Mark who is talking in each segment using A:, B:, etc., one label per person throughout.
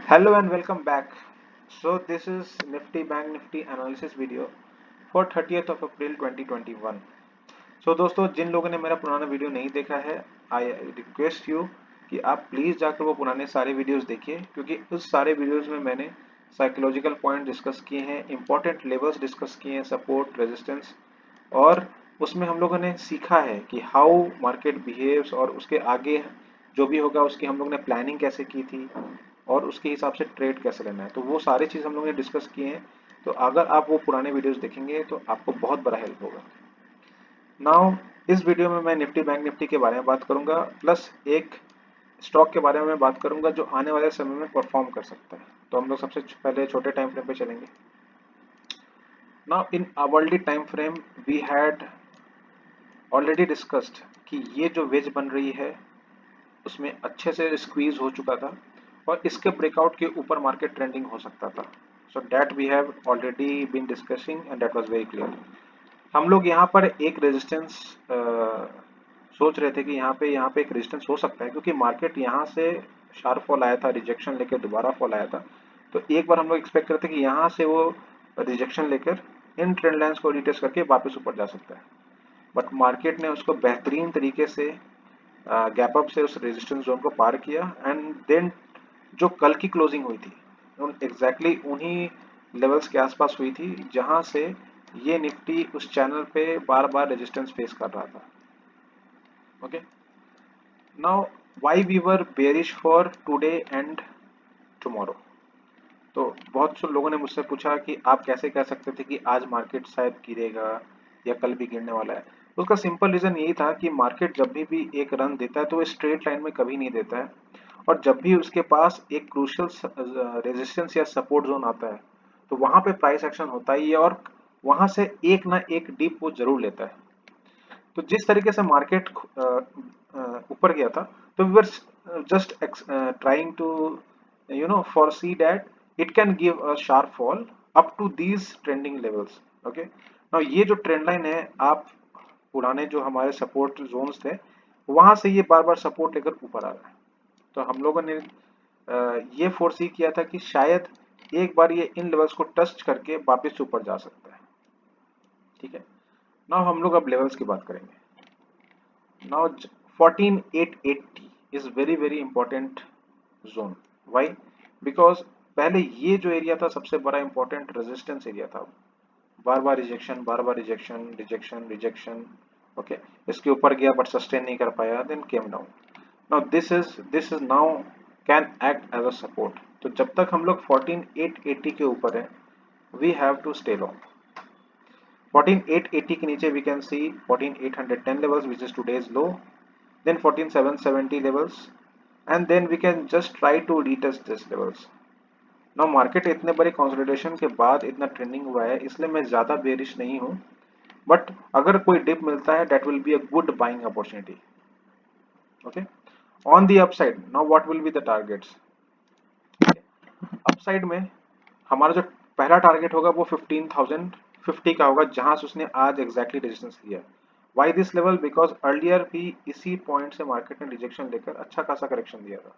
A: Hello and welcome back. So this is Nifty Bank Nifty analysis video for 30th of April 2021. So दोस्तों जिन लोगों ने मेरा पुराना video नहीं देखा है, आई रिक्वेस्ट यू कि आप प्लीज़ जाकर वो पुराने सारे वीडियोस देखिए, क्योंकि उस सारे वीडियोस में मैंने साइकोलॉजिकल पॉइंट डिस्कस किए हैं, इंपॉर्टेंट लेवल्स डिस्कस किए हैं, सपोर्ट रेजिस्टेंस, और उसमें हम लोगों ने सीखा है कि हाउ मार्केट बिहेव्स और उसके आगे जो भी होगा उसकी हम लोग ने प्लानिंग कैसे की थी और उसके हिसाब से ट्रेड कैसे लेना है। तो वो सारी चीज़ हम लोग ने डिस्कस किए हैं। तो अगर आप वो पुराने वीडियोस देखेंगे तो आपको बहुत बड़ा हेल्प होगा। नाउ इस वीडियो में मैं निफ्टी बैंक निफ्टी के बारे में बात करूंगा, प्लस एक स्टॉक के बारे में बात करूंगा जो आने वाले समय में परफॉर्म कर सकता है। तो हम लोग सबसे पहले छोटे टाइम फ्रेम पे चलेंगे। Now in hourly time frame we had already discussed कि ये जो वेज बन रही है उसमें अच्छे से स्क्वीज हो चुका था और इसके ब्रेकआउट के ऊपर मार्केट ट्रेंडिंग हो सकता था। So that we have already been discussing and that was very clear. हम लोग यहाँ पर एक रेजिस्टेंस सोच रहे थे कि यहाँ पे एक रेजिस्टेंस हो सकता है, क्योंकि मार्केट यहाँ से शार्प फॉल आया था, रिजेक्शन लेकर दोबारा फॉल आया था। तो एक बार हम लोग एक्सपेक्ट करते कि यहाँ से वो रिजेक्शन लेकर इन ट्रेंड लाइंस को रिटेस्ट करके वापस ऊपर जा सकता है, बट मार्केट ने उसको बेहतरीन तरीके से गैप अप से उस रेजिस्टेंस जोन को पार किया एंड देन जो कल की क्लोजिंग हुई थी एग्जैक्टली उन्हीं लेवल्स के आसपास हुई थी जहां से ये निफ्टी उस चैनल पे बार बार रेजिस्टेंस फेस कर रहा था। Okay, now why we were bearish for today and tomorrow. तो बहुत से लोगों ने मुझसे पूछा कि आप कैसे कह सकते थे कि आज मार्केट शायद गिरेगा या कल भी गिरने वाला है। उसका सिंपल रीजन यही था कि मार्केट जब भी एक रन देता है तो वो स्ट्रेट लाइन में कभी नहीं देता है, और जब भी उसके पास एक क्रूशियल रेजिस्टेंस या सपोर्ट जोन आता है तो वहां पे प्राइस एक्शन होता ही है और वहां से एक ना एक डीप वो जरूर लेता है। तो जिस तरीके से मार्केट ऊपर गया था, तो we were just trying to foresee that it can give a sharp fall up to these trending levels. Okay, now ये जो ट्रेंड लाइन है, आप पुराने जो हमारे सपोर्ट जोन्स थे वहां से ये बार बार सपोर्ट लेकर ऊपर आ रहा है। तो हम लोगों ने ये फोर्सी किया था कि शायद एक बार ये इन लेवल्स को टच करके वापस ऊपर जा सकता है। ठीक है, नाउ हम लोग अब लेवल्स की बात करेंगे। Now 14880 is very very important zone. Why? Because पहले ये जो एरिया था सबसे बड़ा इंपॉर्टेंट रेजिस्टेंस एरिया था। बार बार रिजेक्शन, बार बार रिजेक्शन, रिजेक्शन, रिजेक्शन। ओके, इसके ऊपर गया बट सस्टेन नहीं कर पाया, then came down. Now this is now can act as a support. तो जब तक हम लोग 14880 के ऊपर है we have to stay long. 14880 के नीचे we can see 14810 levels which is today's low, then 14770 levels, and then we can just try to retest this levels. now market इतने बड़े कंसोलिडेशन के बाद इतना ट्रेंडिंग हुआ है, इसलिए मैं ज्यादा बेरिश नहीं हूं, बट अगर कोई डिप मिलता है that will be a good buying opportunity. Okay, on the upside now what will be the targets? Upside में हमारा जो पहला टारगेट होगा वो 15,050 का होगा, जहां से उसने आज एग्जैक्टली रेजिस्टेंस लिया। Why this level? Because earlier भी इसी पॉइंट से मार्केट ने रिजेक्शन लेकर अच्छा खासा करेक्शन दिया था।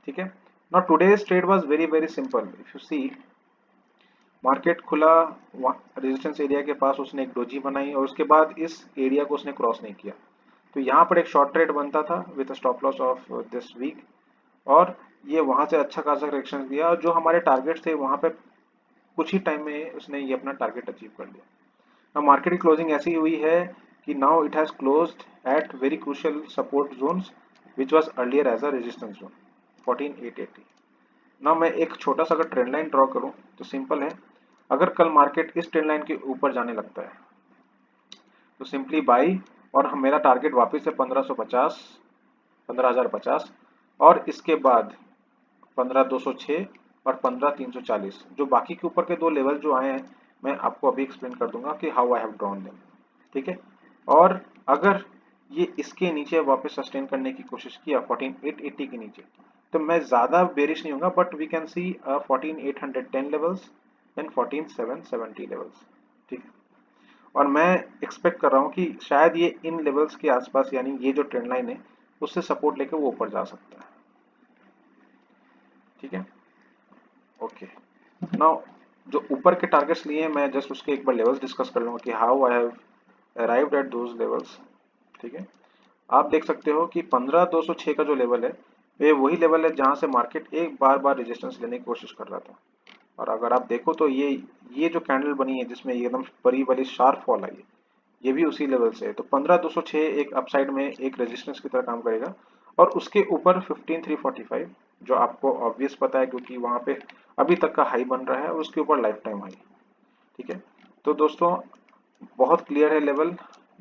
A: ठीक है, now today's trade was very very simple. If you see, market खुला रेजिस्टेंस एरिया के पास, उसने एक डोजी बनाई और उसके बाद इस एरिया को उसने क्रॉस नहीं किया। तो यहाँ पर एक शॉर्ट ट्रेड बनता था with stop loss of this week, और ये वहां से अच्छा खासा करेक्शन दिया और जो हमारे टारगेट थे वहां पे कुछ ही टाइम में उसने ये अपना टारगेट अचीव कर लिया। now मार्केट की क्लोजिंग ऐसी हुई है कि now it has closed at very crucial support zones which was earlier as a resistance zone 14880। Now मैं एक छोटा सा अगर ट्रेंड लाइन ड्रॉ करूं तो सिंपल है, अगर कल मार्केट इस ट्रेंड लाइन के ऊपर जाने लगता है तो सिंपली बाई, और हम मेरा टारगेट वापस से 1550, 15050, और इसके बाद 15206 और 15340, जो बाकी के ऊपर के दो लेवल जो आए हैं मैं आपको अभी एक्सप्लेन कर दूंगा कि how I have drawn them. ठीक है, और अगर ये इसके नीचे वापस सस्टेन करने की कोशिश किया 14880 के नीचे, तो मैं ज्यादा बेरिश नहीं होगा, but we can see 14810 levels then 14770 levels. ठीक, और मैं एक्सपेक्ट कर रहा हूँ कि शायद ये इन लेवल्स के आसपास, यानी ये जो ट्रेंड लाइन है उससे सपोर्ट लेके वो ऊपर जा सकता है। ठीक है, ओके, नाउ जो ऊपर के टारगेट्स लिए हैं, मैं जस्ट उसके एक बार लेवल्स डिस्कस कर लूँगा कि how I have arrived at those levels. ठीक है, आप देख सकते हो कि 15206 का जो लेवल है, ये वही लेवल है जहां से मार्केट एक बार बार रेजिस्टेंस लेने की कोशिश कर रहा था। और अगर आप देखो तो ये जो कैंडल बनी है जिसमें ये एकदम बड़ी वाली शार्प फॉल आई है, ये भी उसी लेवल से है। तो 15206 एक अपसाइड में एक रेजिस्टेंस की तरह काम करेगा, और उसके ऊपर 15345 जो आपको ऑब्वियस पता है क्योंकि वहां पे अभी तक का हाई बन रहा है, और उसके ऊपर लाइफ टाइम हाई। ठीक है, तो दोस्तों बहुत क्लियर है level,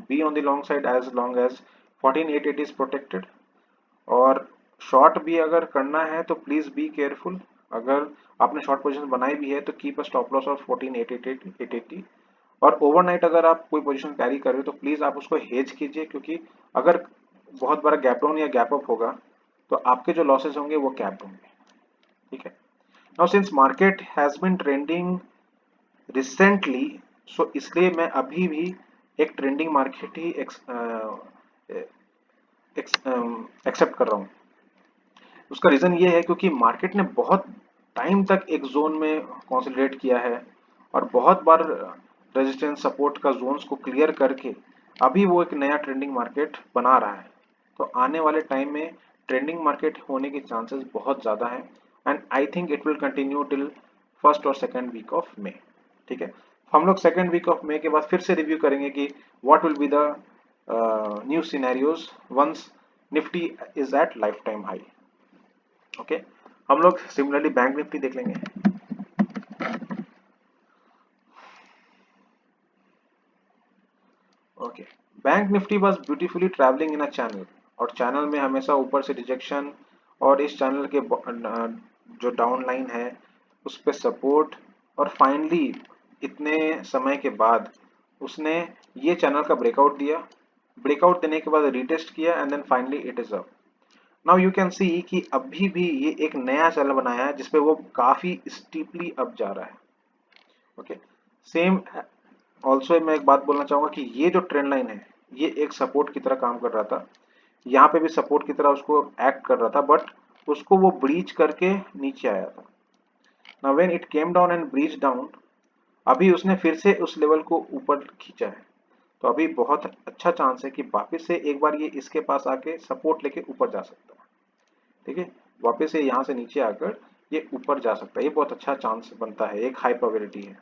A: be on the long as 14880 is protected. और शॉर्ट भी अगर करना है तो प्लीज बी केयरफुल। अगर आपने शॉर्ट पोजीशन बनाई भी है तो keep a stop loss of 14880। और ओवरनाइट अगर आप कोई पोजीशन कैरी कर रहे हो तो प्लीज आप उसको हेज कीजिए, क्योंकि अगर बहुत बड़ा गैप डाउन या गैप अप होगा तो आपके जो लॉसेस होंगे वो कैप्ड होंगे। ठीक है, now since market has been trending recently, so इसलिए मैं अभी भी एक ट्रेंडिंग मार्केट ही एक्सेप्ट कर रहा हूँ। उसका रीजन ये है क्योंकि मार्केट ने बहुत टाइम तक एक जोन में कंसोलिडेट किया है, और बहुत बार रेजिस्टेंस सपोर्ट का जोन्स को क्लियर करके अभी वो एक नया ट्रेंडिंग मार्केट बना रहा है। तो आने वाले टाइम में ट्रेंडिंग मार्केट होने के चांसेस बहुत ज़्यादा हैं, and I think it will continue till first और सेकेंड वीक ऑफ मे। ठीक है, हम लोग सेकेंड वीक ऑफ मे के बाद फिर से रिव्यू करेंगे कि what will be the new scenarios once Nifty is at life time high. Okay, हम लोग सिमिलरली बैंक निफ्टी देख लेंगे। Okay, bank Nifty was beautifully travelling in a channel, और चैनल में हमेशा ऊपर से रिजेक्शन, और इस चैनल के जो डाउन लाइन है उस पे सपोर्ट, और फाइनली इतने समय के बाद उसने ये चैनल का ब्रेकआउट दिया। ब्रेकआउट देने के बाद रिटेस्ट किया, and then finally it is up. Now you can see कि अभी भी ये एक नया चैनल बनाया है जिसपे वो काफी स्टीपली अप जा रहा है। ओके, सेम ऑल्सो मैं एक बात बोलना चाहूंगा कि ये जो ट्रेंड लाइन है ये एक सपोर्ट की तरह काम कर रहा था, यहाँ पे भी सपोर्ट की तरह उसको एक्ट कर रहा था, बट उसको वो ब्रीच करके नीचे आया था। Now when it came down and breach down, अभी उसने फिर से उस लेवल को ऊपर खींचा है। तो अभी बहुत अच्छा चांस है कि वापस से एक बार ये इसके पास आके सपोर्ट लेके ऊपर जा सकता है। ठीक है, वापस से यहाँ से नीचे आकर ये ऊपर जा सकता है, ये बहुत अच्छा चांस बनता है, एक हाई प्रोबेबिलिटी है।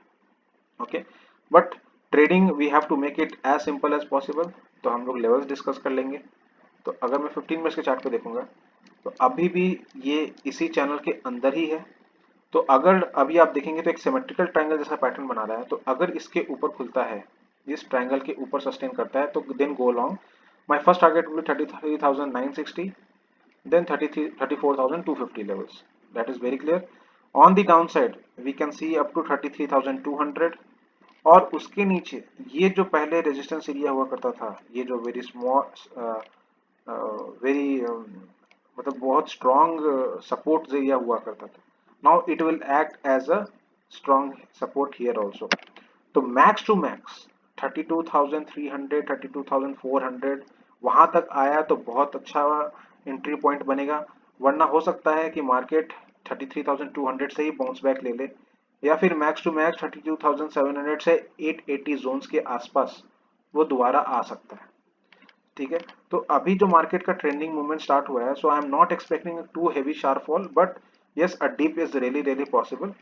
A: Okay, but trading we have to make it as simple as possible. तो हम लोग लेवल्स डिस्कस कर लेंगे। तो अगर मैं 15 मिनट्स के चार्ट पे देखूंगा तो अभी भी ये इसी चैनल के अंदर ही है। तो अगर अभी आप देखेंगे तो एक सिमेट्रिकल ट्रायंगल जैसा पैटर्न बना रहा है, तो अगर इसके ऊपर खुलता है, इस ट्रायंगल के ऊपर सस्टेन करता है, तो then go long. My first target will be 33,960, then 34,250 levels. That is very clear. On the downside, we can see up to 33,200, और उसके नीचे ये जो पहले रेजिस्टेंस एरिया हुआ करता था, ये जो वेरी स्मॉल वेरी मतलब बहुत स्ट्रॉन्ग सपोर्ट एरिया हुआ करता था, now it will act as a strong support here also. तो मैक्स टू मैक्स 32,300 32,400 वहां तक आया तो बहुत अच्छा एंट्री पॉइंट बनेगा, वरना हो सकता है कि मार्केट 33,200 से ही बाउंस बैक ले ले, या फिर मैक्स टू मैक्स 32,700 से 880 जोन्स के आसपास वो दोबारा आ सकता है। ठीक है, तो अभी जो मार्केट का ट्रेंडिंग मूवमेंट स्टार्ट हुआ है, so I am not expecting to heavy sharp fall, but yes a dip is really really possible,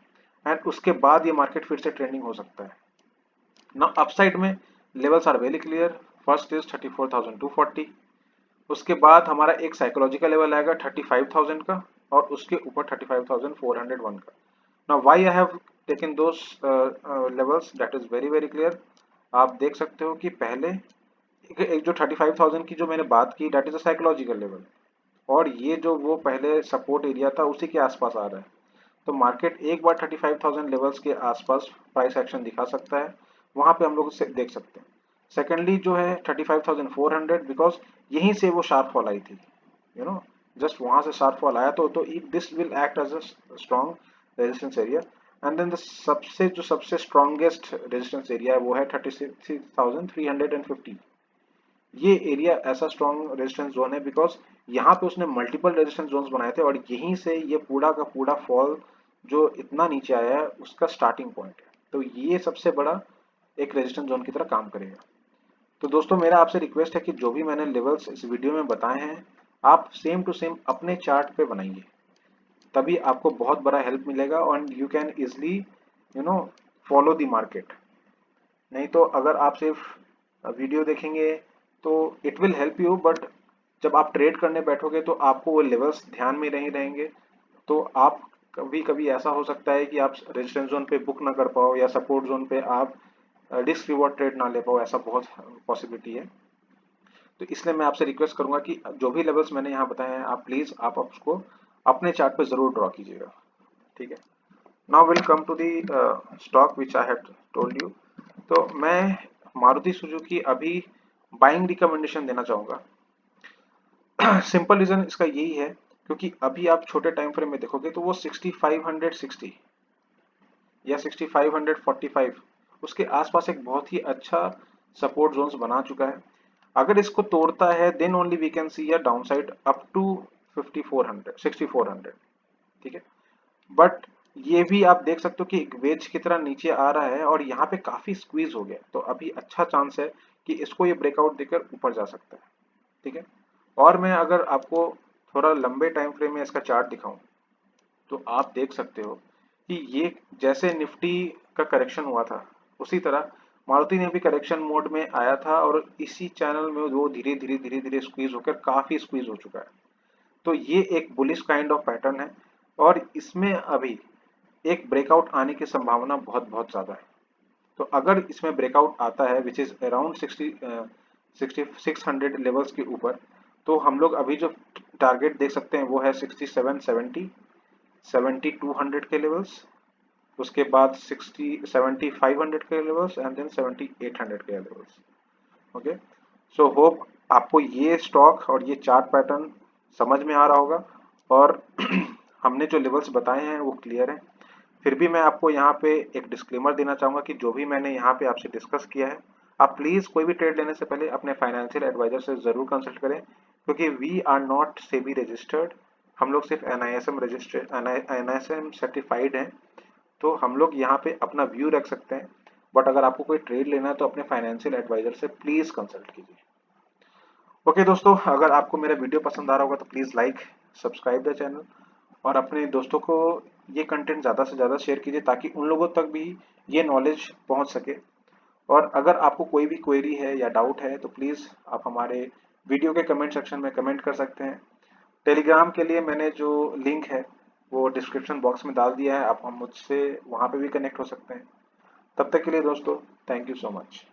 A: and उसके बाद ये मार्केट फिर से ट्रेंडिंग हो सकता है। नाउ अपसाइड में levels are very clear. First is 34,240, उसके बाद हमारा एक साइकोलॉजिकल लेवल आएगा 35,000 का, और उसके ऊपर 35,401 का। Now why I have taken those levels, that is very very clear. आप देख सकते हो कि पहले एक जो 35,000 की जो मैंने बात की, that is a psychological level, और ये जो वो पहले सपोर्ट एरिया था उसी के आसपास आ रहा है। तो मार्केट एक बार 35,000 लेवल्स के आसपास प्राइस एक्शन दिखा सकता है, वहां पे हम लोग देख सकते हैं। सेकेंडली जो है 35,400, बिकॉज यहीं से वो शार्प फॉल आई थी, यू नो, जस्ट वहां से शार्प फॉल आया, तो this will act as a strong resistance area. And then the सबसे स्ट्रॉन्गेस्ट रेजिस्टेंस एरिया है वो है 36,350। ये एरिया ऐसा स्ट्रॉन्ग रेजिस्टेंस जोन है बिकॉज यहाँ पे उसने मल्टीपल रेजिस्टेंस जोन्स बनाए थे, और यहीं से ये पूरा का पूरा फॉल जो इतना नीचे आया है उसका स्टार्टिंग पॉइंट है। तो ये सबसे बड़ा एक रेजिस्टेंस जोन की तरह काम करेगा। तो दोस्तों मेरा आपसे रिक्वेस्ट है कि जो भी मैंने लेवल्स इस वीडियो में बताए हैं आप सेम टू सेम अपने चार्ट पे बनाइए, तभी आपको बहुत बड़ा हेल्प मिलेगा और you can easily follow the market. नहीं तो अगर आप सिर्फ वीडियो देखेंगे तो it will help you, but जब आप ट्रेड करने बैठोगे तो आपको वो लेवल्स ध्यान में नहीं रहेंगे। तो आप कभी कभी ऐसा हो सकता है कि आप रेजिस्टेंस जोन पे बुक ना कर पाओ या सपोर्ट जोन पे आप रिस्क रिवॉर्ड ट्रेड ना ले पाओ, ऐसा बहुत पॉसिबिलिटी है। तो इसलिए मैं आपसे रिक्वेस्ट करूंगा कि जो भी लेवल्स मैंने यहाँ बताए हैं आप प्लीज आप उसको अपने चार्ट पे जरूर ड्रॉ कीजिएगा। ठीक है, now will come to the stock which I had told you. तो मैं मारुति सुजुकी अभी बाइंग रिकमेंडेशन देना चाहूंगा। सिंपल रीजन इसका यही है क्योंकि अभी आप छोटे टाइम फ्रेम में देखोगे तो वो 6560 या 6545 उसके आसपास एक बहुत ही अच्छा सपोर्ट जोन्स बना चुका है। अगर इसको तोड़ता है then only we can see a downside up to 5400 6400। ठीक है, बट ये भी आप देख सकते हो कि एक वेज की तरह नीचे आ रहा है और यहाँ पे काफी स्क्वीज हो गया, तो अभी अच्छा चांस है कि इसको ये ब्रेकआउट देकर ऊपर जा सकता है। ठीक है, और मैं अगर आपको थोड़ा लंबे टाइम फ्रेम में इसका चार्ट दिखाऊं तो आप देख सकते हो कि ये जैसे निफ्टी का करेक्शन हुआ था उसी तरह मारुति ने भी करेक्शन मोड में आया था और इसी चैनल में वो धीरे धीरे धीरे धीरे स्क्वीज होकर काफी स्क्वीज हो चुका है। तो ये एक बुलिश काइंड ऑफ पैटर्न है और इसमें अभी एक ब्रेकआउट आने की संभावना बहुत बहुत ज्यादा है। तो अगर इसमें ब्रेकआउट आता है विच इज अराउंड 600 लेवल्स के ऊपर, तो हम लोग अभी जो टारगेट देख सकते हैं वो है 6770 7200 के लेवल्स, उसके बाद 7500 के लेवल्स एंड देन 7800 के लेवल्स। ओके, सो होप आपको ये स्टॉक और ये चार्ट पैटर्न समझ में आ रहा होगा और हमने जो लेवल्स बताए हैं वो क्लियर है। फिर भी मैं आपको यहाँ पे एक डिस्क्लेमर देना चाहूंगा कि जो भी मैंने यहाँ पे आपसे डिस्कस किया है आप प्लीज कोई भी ट्रेड लेने से पहले अपने फाइनेंशियल एडवाइजर से जरूर कंसल्ट करें, क्योंकि we are not SEBI registered. हम लोग सिर्फ एनआईएसएम रजिस्टर्ड एनआईएसएम सर्टिफाइड हैं। तो हम लोग यहाँ पे अपना व्यू रख सकते हैं, बट अगर आपको कोई ट्रेड लेना है तो अपने फाइनेंशियल एडवाइजर से प्लीज कंसल्ट कीजिए। ओके दोस्तों, अगर आपको मेरा वीडियो पसंद आ रहा होगा तो please like subscribe the channel और अपने दोस्तों को ये कंटेंट ज़्यादा से ज़्यादा शेयर कीजिए ताकि उन लोगों तक भी ये नॉलेज पहुंच सके। और अगर आपको कोई भी क्वेरी है या डाउट है तो प्लीज़ आप हमारे वीडियो के कमेंट सेक्शन में कमेंट कर सकते हैं। टेलीग्राम के लिए मैंने जो लिंक है वो डिस्क्रिप्शन बॉक्स में डाल दिया है, आप हम मुझसे वहाँ पे भी कनेक्ट हो सकते हैं। तब तक के लिए दोस्तों, थैंक यू सो मच।